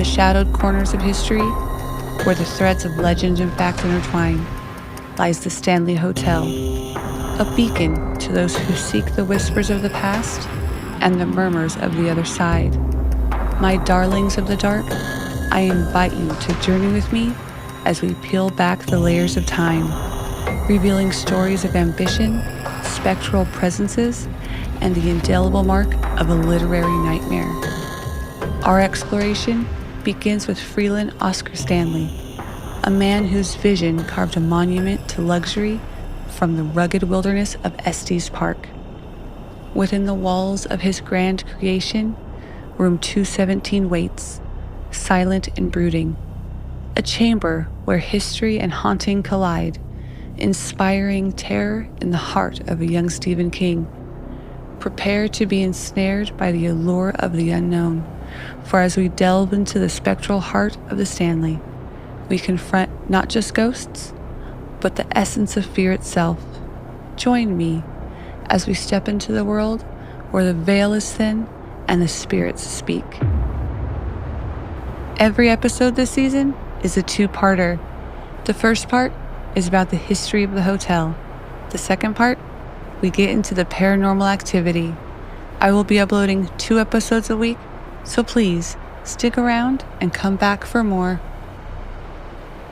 shadowed corners of history, where the threads of legend and fact intertwine, lies the Stanley Hotel, a beacon to those who seek the whispers of the past and the murmurs of the other side. My darlings of the dark, I invite you to journey with me as we peel back the layers of time, revealing stories of ambition, spectral presences, and the indelible mark of a literary nightmare. Our exploration begins with Freeland Oscar Stanley, a man whose vision carved a monument to luxury from the rugged wilderness of Estes Park. Within the walls of his grand creation, room 217 waits, silent and brooding, a chamber where history and haunting collide, inspiring terror in the heart of a young Stephen King. Prepare to be ensnared by the allure of the unknown, for as we delve into the spectral heart of the Stanley, we confront not just ghosts, but the essence of fear itself. Join me as we step into the world where the veil is thin and the spirits speak. Every episode this season is a two-parter. The first part is about the history of the hotel. The second part, we get into the paranormal activity. I will be uploading 2 episodes a week, so please stick around and come back for more.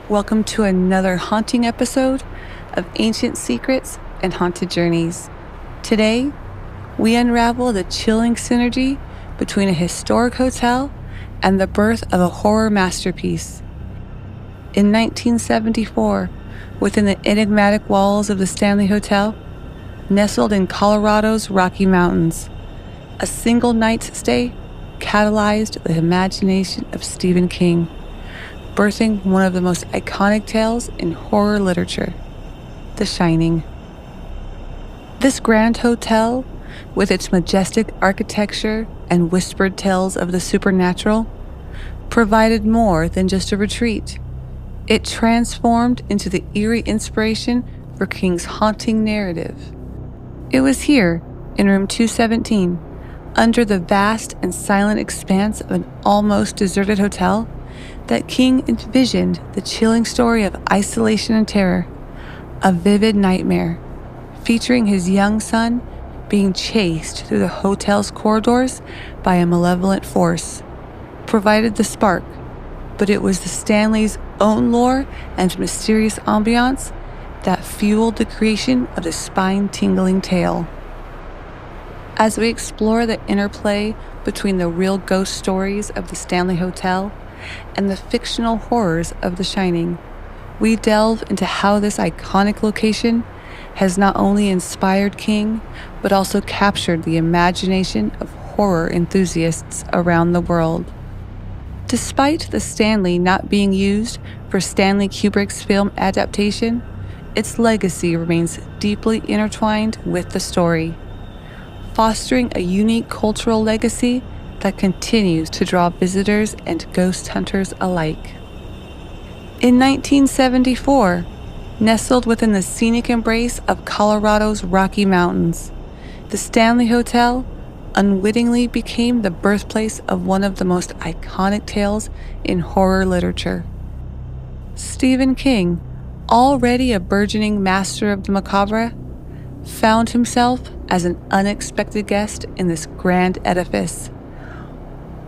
Welcome to another haunting episode of Ancient Secrets and Haunted Journeys. Today, we unravel the chilling synergy between a historic hotel and the birth of a horror masterpiece. In 1974, within the enigmatic walls of the Stanley Hotel, nestled in Colorado's Rocky Mountains, a single night's stay catalyzed the imagination of Stephen King, birthing one of the most iconic tales in horror literature, The Shining. This grand hotel, with its majestic architecture and whispered tales of the supernatural, provided more than just a retreat. It transformed into the eerie inspiration for King's haunting narrative. It was here, in room 217, under the vast and silent expanse of an almost deserted hotel, that King envisioned the chilling story of isolation and terror, a vivid nightmare, featuring his young son being chased through the hotel's corridors by a malevolent force, provided the spark, but it was the Stanley's own lore and mysterious ambiance that fueled the creation of the spine-tingling tale. As we explore the interplay between the real ghost stories of the Stanley Hotel and the fictional horrors of The Shining, we delve into how this iconic location has not only inspired King, but also captured the imagination of horror enthusiasts around the world. Despite the Stanley not being used for Stanley Kubrick's film adaptation, its legacy remains deeply intertwined with the story, fostering a unique cultural legacy that continues to draw visitors and ghost hunters alike. In 1974, nestled within the scenic embrace of Colorado's Rocky Mountains, the Stanley Hotel unwittingly became the birthplace of one of the most iconic tales in horror literature. Stephen King, already a burgeoning master of the macabre, found himself as an unexpected guest in this grand edifice,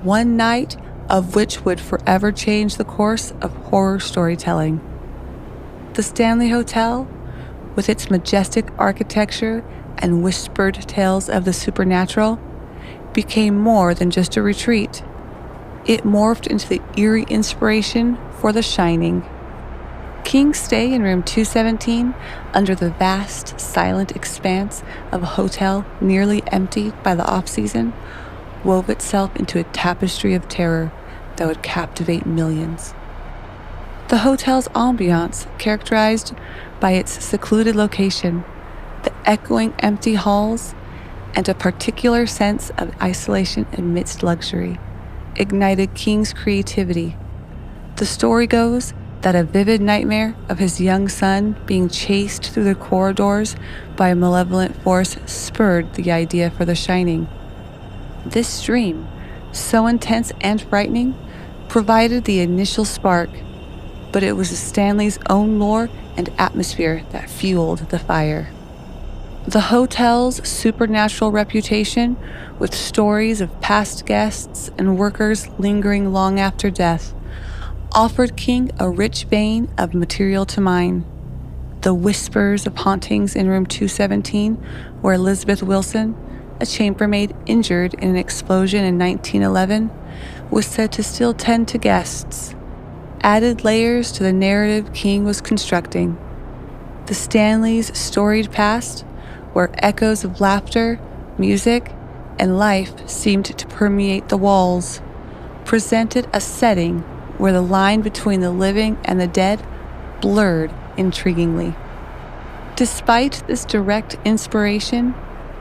one night of which would forever change the course of horror storytelling. The Stanley Hotel, with its majestic architecture and whispered tales of the supernatural, became more than just a retreat. It morphed into the eerie inspiration for The Shining. King's stay in room 217, under the vast, silent expanse of a hotel nearly empty by the off-season, wove itself into a tapestry of terror that would captivate millions. The hotel's ambiance, characterized by its secluded location, the echoing empty halls, and a particular sense of isolation amidst luxury, ignited King's creativity. The story goes that a vivid nightmare of his young son being chased through the corridors by a malevolent force spurred the idea for The Shining. This dream, so intense and frightening, provided the initial spark, but it was Stanley's own lore and atmosphere that fueled the fire. The hotel's supernatural reputation, with stories of past guests and workers lingering long after death, offered King a rich vein of material to mine. The whispers of hauntings in room 217, where Elizabeth Wilson, a chambermaid injured in an explosion in 1911, was said to still tend to guests, added layers to the narrative King was constructing. The Stanleys' storied past, where echoes of laughter, music, and life seemed to permeate the walls, presented a setting where the line between the living and the dead blurred intriguingly. Despite this direct inspiration,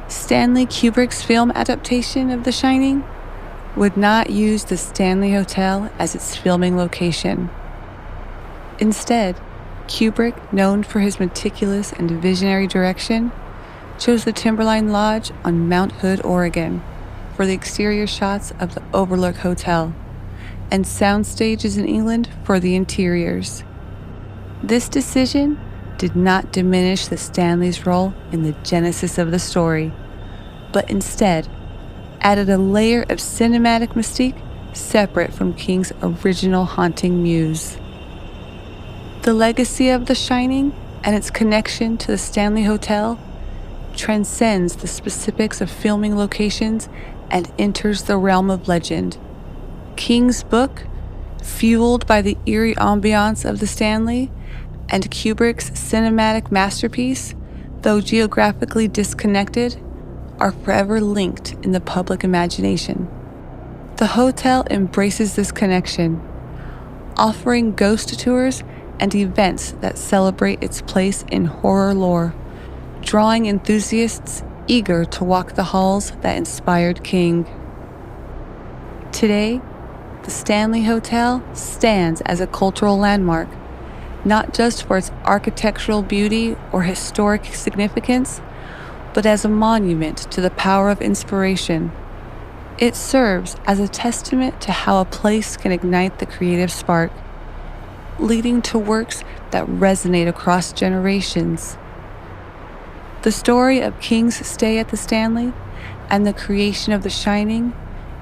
Stanley Kubrick's film adaptation of The Shining would not use the Stanley Hotel as its filming location. Instead, Kubrick, known for his meticulous and visionary direction, chose the Timberline Lodge on Mount Hood, Oregon, for the exterior shots of the Overlook Hotel, and sound stages in England for the interiors. This decision did not diminish the Stanleys' role in the genesis of the story, but instead added a layer of cinematic mystique separate from King's original haunting muse. The legacy of The Shining and its connection to the Stanley Hotel transcends the specifics of filming locations and enters the realm of legend. King's book, fueled by the eerie ambiance of the Stanley, and Kubrick's cinematic masterpiece, though geographically disconnected, are forever linked in the public imagination. The hotel embraces this connection, offering ghost tours and events that celebrate its place in horror lore, drawing enthusiasts eager to walk the halls that inspired King. Today, the Stanley Hotel stands as a cultural landmark, not just for its architectural beauty or historic significance, but as a monument to the power of inspiration. It serves as a testament to how a place can ignite the creative spark, leading to works that resonate across generations. The story of King's stay at the Stanley and the creation of The Shining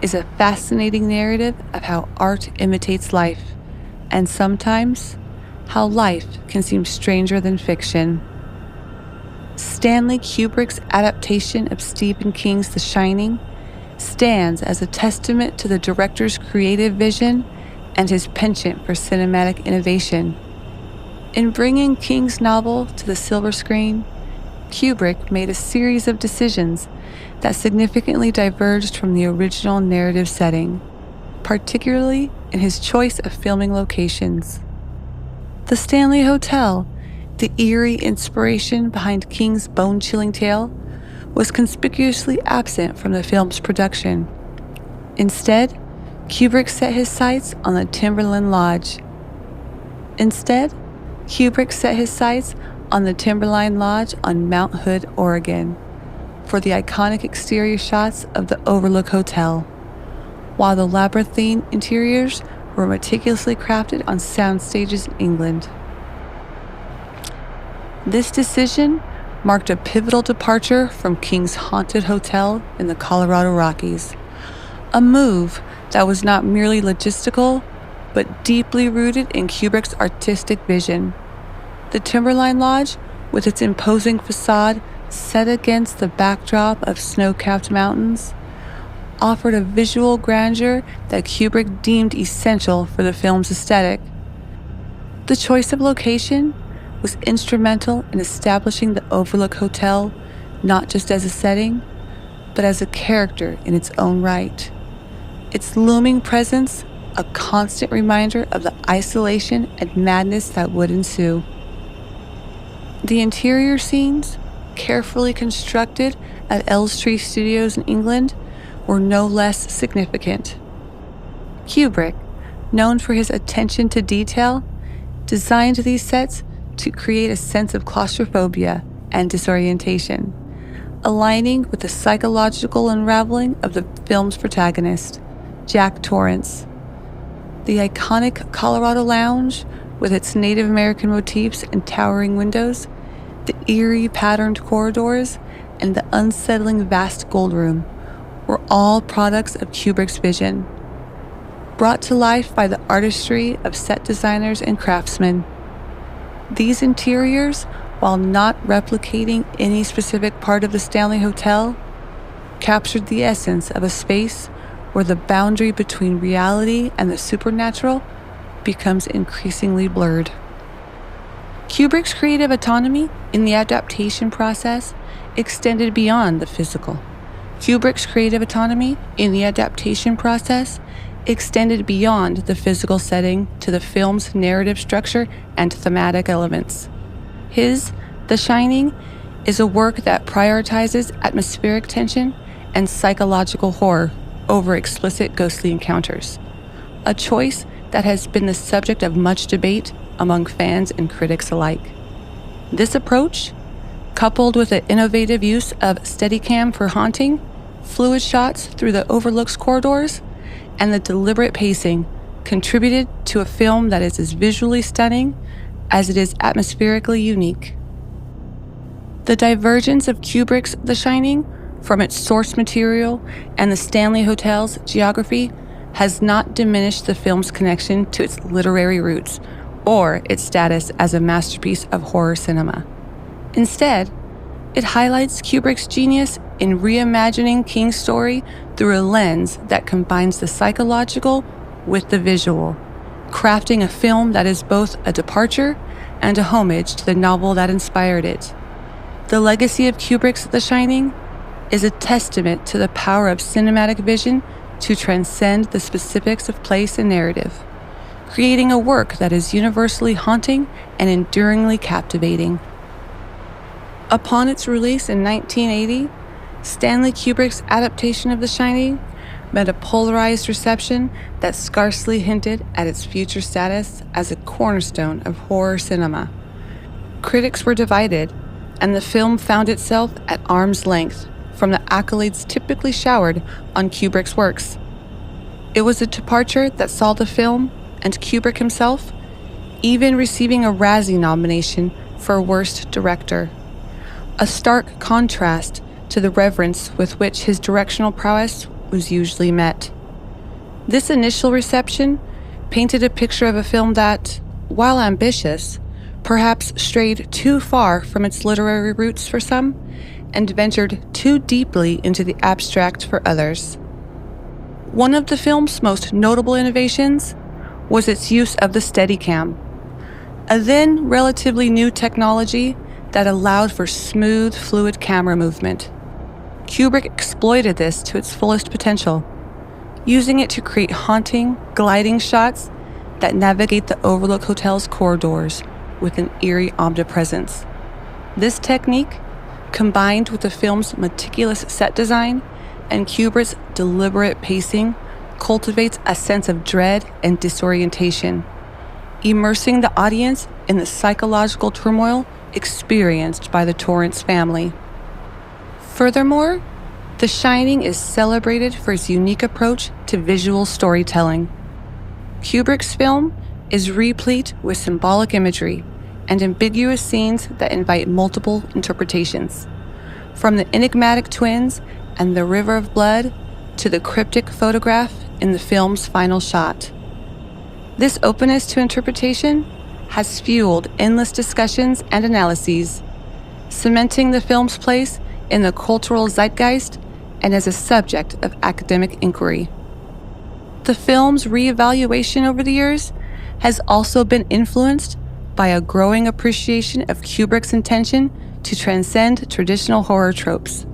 is a fascinating narrative of how art imitates life, and sometimes how life can seem stranger than fiction. Stanley Kubrick's adaptation of Stephen King's The Shining stands as a testament to the director's creative vision and his penchant for cinematic innovation. In bringing King's novel to the silver screen, Kubrick made a series of decisions that significantly diverged from the original narrative setting, particularly in his choice of filming locations. The Stanley Hotel, the eerie inspiration behind King's bone-chilling tale, was conspicuously absent from the film's production. Instead, Kubrick set his sights on the Timberline Lodge on Mount Hood, Oregon, for the iconic exterior shots of the Overlook Hotel, while the labyrinthine interiors were meticulously crafted on sound stages in England. This decision marked a pivotal departure from King's haunted hotel in the Colorado Rockies, a move that was not merely logistical, but deeply rooted in Kubrick's artistic vision. The Timberline Lodge, with its imposing facade set against the backdrop of snow-capped mountains, offered a visual grandeur that Kubrick deemed essential for the film's aesthetic. The choice of location was instrumental in establishing the Overlook Hotel not just as a setting, but as a character in its own right. Its looming presence, a constant reminder of the isolation and madness that would ensue. The interior scenes, carefully constructed at Elstree Studios in England, were no less significant. Kubrick, known for his attention to detail, designed these sets to create a sense of claustrophobia and disorientation, aligning with the psychological unraveling of the film's protagonist, Jack Torrance. The iconic Colorado lounge, with its Native American motifs and towering windows, the eerie patterned corridors, and the unsettling vast gold room, were all products of Kubrick's vision, brought to life by the artistry of set designers and craftsmen. These interiors, while not replicating any specific part of the Stanley Hotel, captured the essence of a space where the boundary between reality and the supernatural becomes increasingly blurred. Kubrick's creative autonomy in the adaptation process extended beyond the physical. Kubrick's creative autonomy in the adaptation process extended beyond the physical setting to the film's narrative structure and thematic elements. His The Shining is a work that prioritizes atmospheric tension and psychological horror over explicit ghostly encounters, a choice that has been the subject of much debate among fans and critics alike. This approach, coupled with the innovative use of Steadicam for haunting, fluid shots through the overlooks corridors, and the deliberate pacing, contributed to a film that is as visually stunning as it is atmospherically unique. The divergence of Kubrick's The Shining from its source material and the Stanley Hotel's geography has not diminished the film's connection to its literary roots or its status as a masterpiece of horror cinema. Instead, it highlights Kubrick's genius in reimagining King's story through a lens that combines the psychological with the visual, crafting a film that is both a departure and a homage to the novel that inspired it. The legacy of Kubrick's The Shining is a testament to the power of cinematic vision to transcend the specifics of place and narrative, creating a work that is universally haunting and enduringly captivating. Upon its release in 1980, Stanley Kubrick's adaptation of The Shining met a polarized reception that scarcely hinted at its future status as a cornerstone of horror cinema. Critics were divided, and the film found itself at arm's length from the accolades typically showered on Kubrick's works. It was a departure that saw the film, and Kubrick himself, even receiving a Razzie nomination for Worst Director, a stark contrast to the reverence with which his directional prowess was usually met. This initial reception painted a picture of a film that, while ambitious, perhaps strayed too far from its literary roots for some, and ventured too deeply into the abstract for others. One of the film's most notable innovations was its use of the Steadicam, a then relatively new technology that allowed for smooth, fluid camera movement. Kubrick exploited this to its fullest potential, using it to create haunting, gliding shots that navigate the Overlook Hotel's corridors with an eerie omnipresence. This technique, combined with the film's meticulous set design and Kubrick's deliberate pacing, cultivates a sense of dread and disorientation, immersing the audience in the psychological turmoil experienced by the Torrance family. Furthermore, The Shining is celebrated for its unique approach to visual storytelling. Kubrick's film is replete with symbolic imagery and ambiguous scenes that invite multiple interpretations, from the enigmatic twins and the river of blood to the cryptic photograph in the film's final shot. This openness to interpretation has fueled endless discussions and analyses, cementing the film's place in the cultural zeitgeist and as a subject of academic inquiry. The film's reevaluation over the years has also been influenced by a growing appreciation of Kubrick's intention to transcend traditional horror tropes.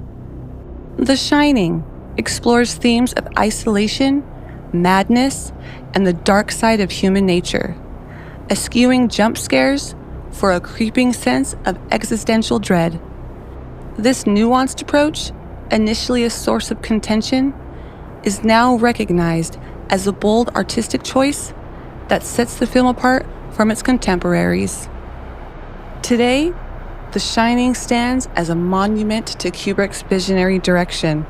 The Shining explores themes of isolation, madness, and the dark side of human nature, eschewing jump scares for a creeping sense of existential dread. This nuanced approach, initially a source of contention, is now recognized as a bold artistic choice that sets the film apart from its contemporaries. Today, The Shining stands as a monument to Kubrick's visionary direction,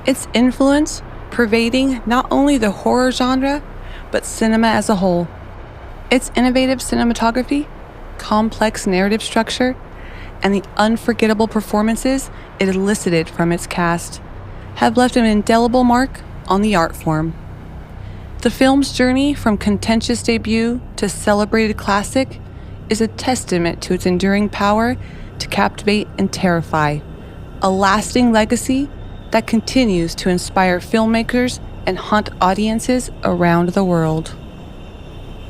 its influence pervading not only the horror genre, but cinema as a whole. Its innovative cinematography, complex narrative structure, and the unforgettable performances it elicited from its cast have left an indelible mark on the art form. The film's journey from contentious debut to celebrated classic is a testament to its enduring power to captivate and terrify, a lasting legacy that continues to inspire filmmakers and haunt audiences around the world.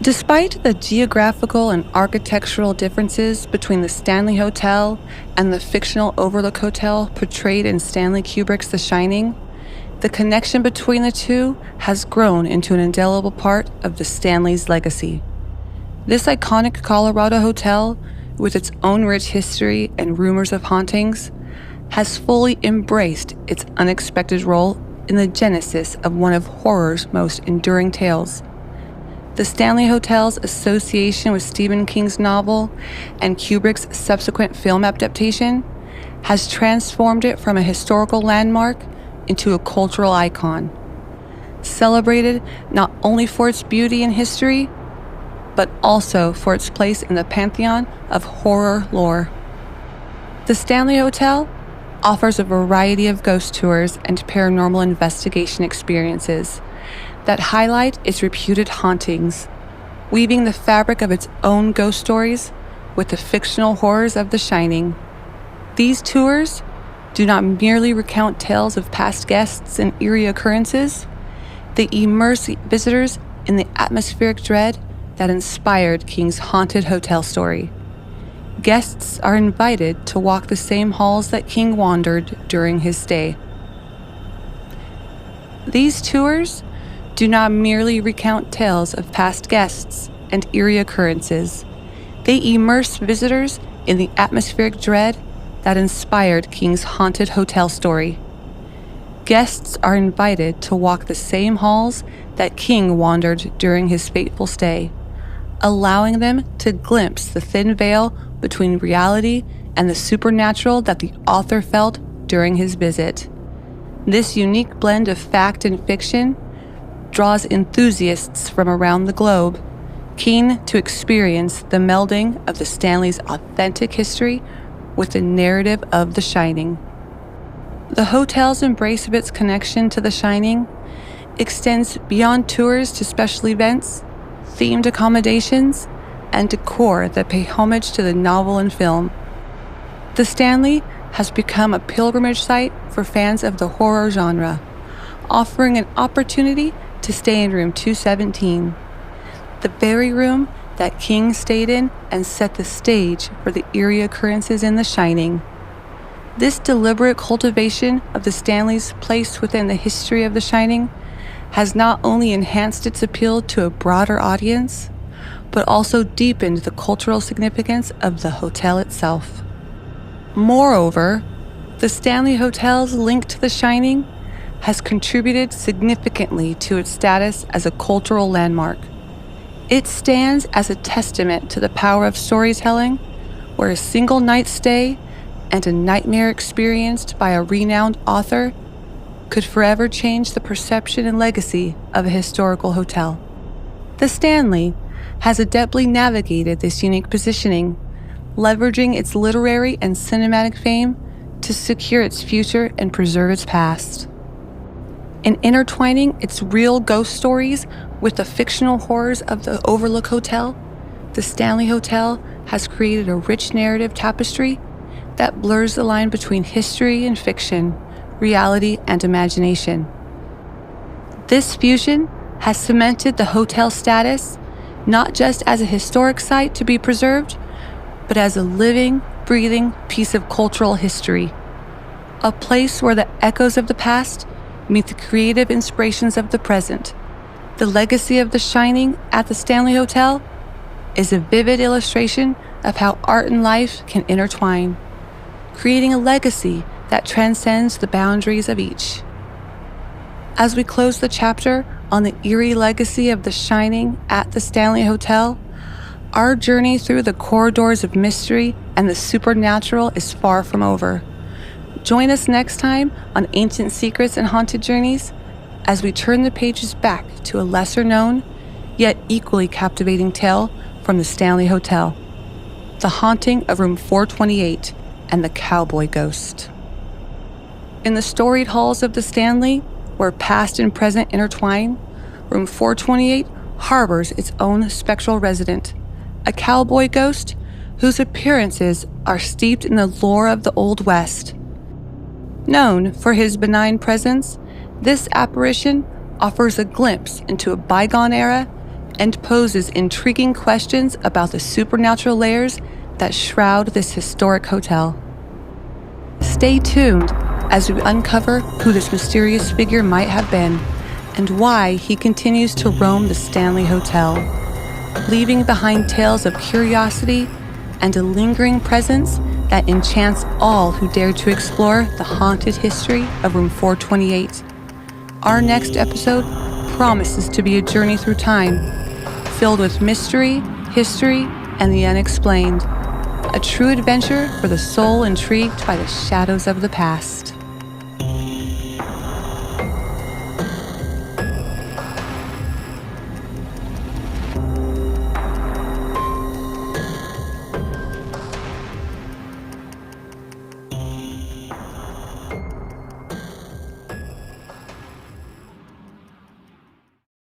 Despite the geographical and architectural differences between the Stanley Hotel and the fictional Overlook Hotel portrayed in Stanley Kubrick's The Shining, the connection between the two has grown into an indelible part of the Stanley's legacy. This iconic Colorado hotel, with its own rich history and rumors of hauntings, has fully embraced its unexpected role in the genesis of one of horror's most enduring tales. The Stanley Hotel's association with Stephen King's novel and Kubrick's subsequent film adaptation has transformed it from a historical landmark into a cultural icon, celebrated not only for its beauty and history, but also for its place in the pantheon of horror lore. The Stanley Hotel offers a variety of ghost tours and paranormal investigation experiences that highlight its reputed hauntings, weaving the fabric of its own ghost stories with the fictional horrors of The Shining. These tours do not merely recount tales of past guests and eerie occurrences, they immerse visitors in the atmospheric dread that inspired King's haunted hotel story. Guests are invited to walk the same halls that King wandered during his stay. These tours do not merely recount tales of past guests and eerie occurrences. They immerse visitors in the atmospheric dread that inspired King's haunted hotel story. Guests are invited to walk the same halls that King wandered during his fateful stay, allowing them to glimpse the thin veil between reality and the supernatural that the author felt during his visit. This unique blend of fact and fiction draws enthusiasts from around the globe, keen to experience the melding of the Stanley's authentic history with the narrative of The Shining. The hotel's embrace of its connection to The Shining extends beyond tours to special events, themed accommodations, and decor that pay homage to the novel and film. The Stanley has become a pilgrimage site for fans of the horror genre, offering an opportunity to stay in room 217, the very room that King stayed in and set the stage for the eerie occurrences in The Shining. This deliberate cultivation of the Stanley's place within the history of The Shining has not only enhanced its appeal to a broader audience, but also deepened the cultural significance of the hotel itself. Moreover, the Stanley Hotel's link to The Shining has contributed significantly to its status as a cultural landmark. It stands as a testament to the power of storytelling, where a single night's stay and a nightmare experienced by a renowned author could forever change the perception and legacy of a historical hotel. The Stanley has adeptly navigated this unique positioning, leveraging its literary and cinematic fame to secure its future and preserve its past. In intertwining its real ghost stories with the fictional horrors of the Overlook Hotel, the Stanley Hotel has created a rich narrative tapestry that blurs the line between history and fiction, reality and imagination. This fusion has cemented the hotel's status not just as a historic site to be preserved, but as a living, breathing piece of cultural history, a place where the echoes of the past meet the creative inspirations of the present. The legacy of The Shining at the Stanley Hotel is a vivid illustration of how art and life can intertwine, creating a legacy that transcends the boundaries of each. As we close the chapter on the eerie legacy of The Shining at the Stanley Hotel, our journey through the corridors of mystery and the supernatural is far from over. Join us next time on Ancient Secrets and Haunted Journeys as we turn the pages back to a lesser known yet equally captivating tale from the Stanley Hotel. The haunting of room 428 and the cowboy ghost. In the storied halls of the Stanley, where past and present intertwine, room 428 harbors its own spectral resident, a cowboy ghost whose appearances are steeped in the lore of the Old West. Known for his benign presence, this apparition offers a glimpse into a bygone era and poses intriguing questions about the supernatural layers that shroud this historic hotel. Stay tuned as we uncover who this mysterious figure might have been and why he continues to roam the Stanley Hotel, leaving behind tales of curiosity and a lingering presence that enchants all who dare to explore the haunted history of room 428. Our next episode promises to be a journey through time, filled with mystery, history, and the unexplained. A true adventure for the soul intrigued by the shadows of the past.